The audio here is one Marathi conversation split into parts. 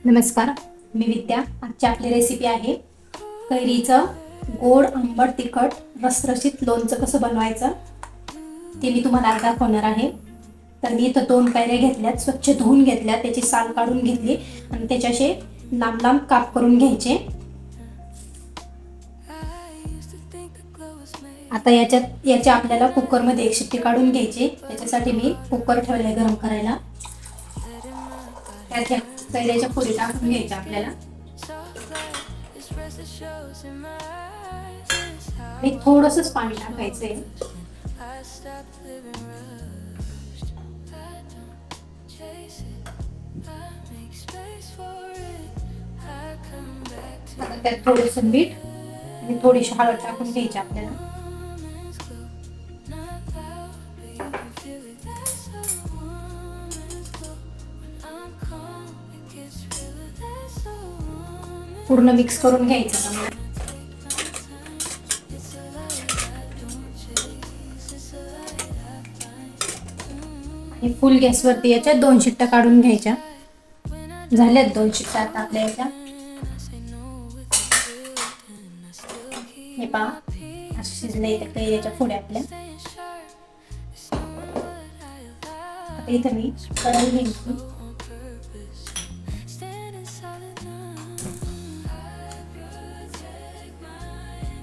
नमस्कार, मी विद्या. आजची आपली रेसिपी आहे कैरीचं गोड आंबट तिखट रसरशीत लोणचं कसं बनवायचं ते मी तुम्हाला आज दाखवणार आहे. तर मी इथं 2 कैऱ्या घेतल्यात, स्वच्छ धुवून घेतल्या, त्याची साल काढून घेतली आणि त्याचे असे लांब लांब काप करून घ्यायचे. आता याच्या आपल्याला कुकरमध्ये एक शिट्टी काढून घ्यायची. त्याच्यासाठी मी कुकर ठेवलाय गरम करायला. त्यात कैऱ्याच्या फोडी टाकून घ्यायच्या आपल्याला आणि थोडंसंच पाणी टाकायचंय. आता त्यात थोडंसं मीठ आणि थोडीशी हळद टाकून घ्यायची आपल्याला. पूर्ण मिक्स करून घ्यायचं चांगलं. आणि फुल गॅसवरती याच्या 2 शिट्ट्या काढून घ्यायच्या. झाल्यात 2 शिट्ट्या आता आपल्या याच्या. हे पहा, अशी शिजले त्या कैऱ्याच्या फोड्या आपल्या. आता इथं मी कढई घ्यायची.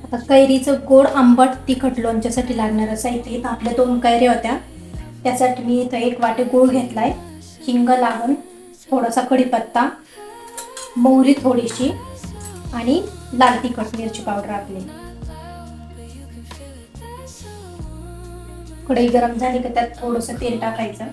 आता कैरीचं गोड आंबट तिखट लोणच्यासाठी लागणारं साहित्य इथं आपल्या 2 कैऱ्या होत्या. त्यासाठी मी इथं 1 वाटी गूळ घेतलाय, हिंग लागून, थोडासा कढीपत्ता, मोहरी थोडीशी आणि लाल तिखट मिरची पावडर आपली. कढई गरम झाली की त्यात थोडंसं तेल टाकायचं.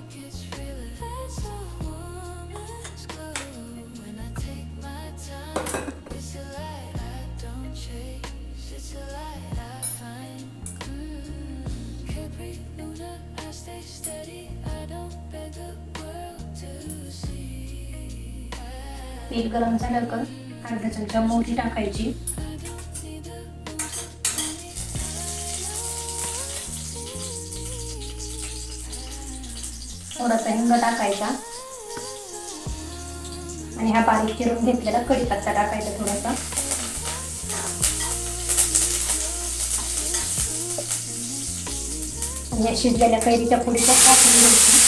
तेल गरम झालं का अर्धा चमचा मोहरी टाकायची. थोडासा हिंग टाकायचा आणि हा बारीक चिरून घेतलेला कढीपत्ता टाकायचा थोडासा. आणि शिजलेल्या कैरीच्या फोडी टाकून घ्यायची.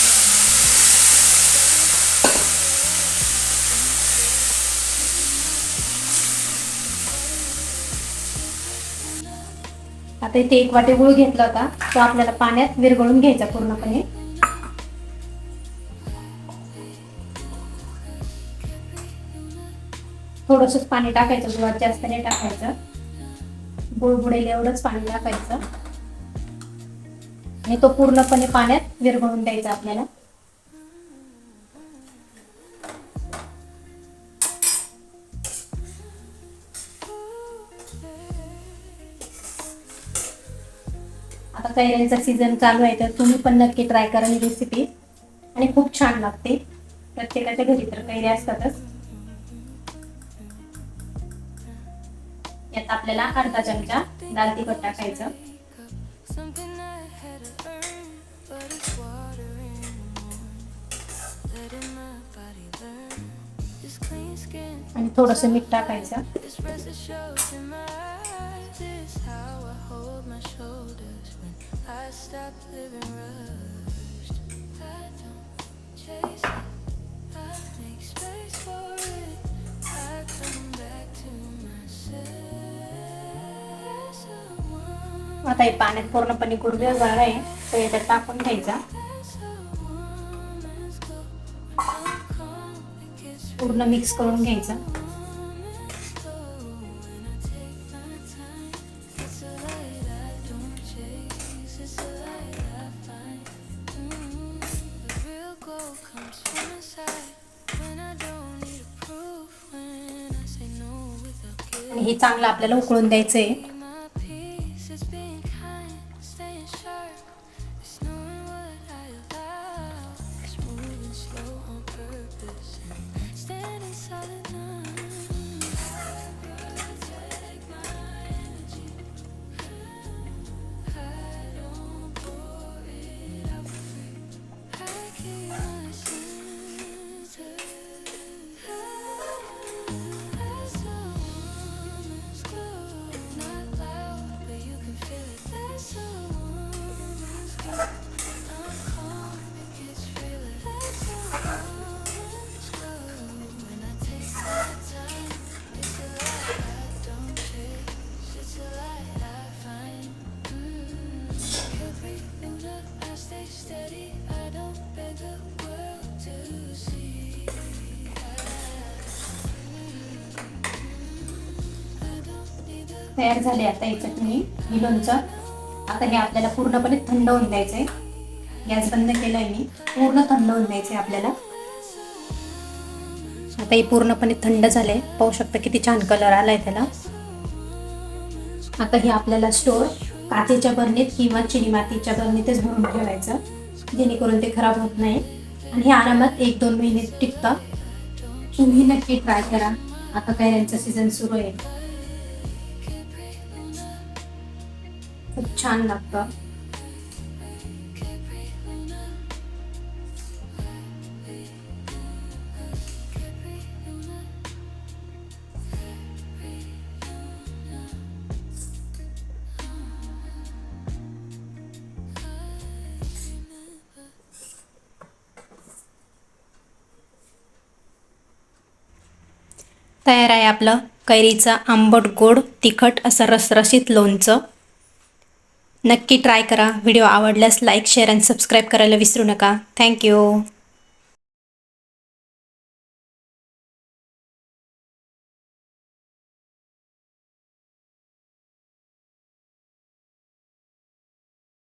आता इथे 1 वाटी गूळ घेतला होता, तो आपल्याला पाण्यात विरघळून घ्यायचा पूर्णपणे. थोडंसंच पाणी टाकायचं, गुळात जास्त नाही टाकायचं. गुळ बुडेल एवढंच पाणी टाकायचं आणि तो पूर्णपणे पाण्यात विरघळून द्यायचा आपल्याला. आता कैऱ्यांचा सीझन चालू आहे, तर तुम्ही पण नक्की ट्राय करा ही रेसिपी आणि खूप छान लागते. प्रत्येकाच्या घरी तर कैऱ्या असतातच. यात आपल्याला अर्धा चमचा लाल तिखट टाकायचं आणि थोडंसं मीठ टाकायचं. आता हे पाण्यात पूर्णपणे गुळ विरघळला आहे, तर याच्यात टाकून घ्यायचा. पूर्ण मिक्स करून घ्यायचं. आणि हे चांगलं आपल्याला उकळून द्यायचंय. तयार झाले आता ही चटणी, ही लोणचं. आता हे आपल्याला पूर्णपणे थंड होऊन द्यायचं आहे. गॅस बंद केलाय मी. पूर्ण थंड होऊन द्यायचं आहे आपल्याला. आता हे पूर्णपणे थंड झाले. पाहू शकता किती छान कलर आलाय त्याला. आता हे आपल्याला स्टोर काचेच्या बरणीत किंवा चिनी मातीच्या बरणीतच भरून ठेवायचं, जेणेकरून ते खराब होत नाही आणि हे आरामात 1-2 महिने टिकतं. तुम्ही नक्की ट्राय करा. आता कैऱ्यांचा सीझन सुरू आहे. खूप छान लागतं. तयार आहे आपलं कैरीचं आंबट गोड तिखट असं रसरशीत लोणचं. नक्की ट्राय करा. व्हिडिओ आवडल्यास लाईक, शेअर आणि सबस्क्राईब करायला विसरू नका. थँक्यू.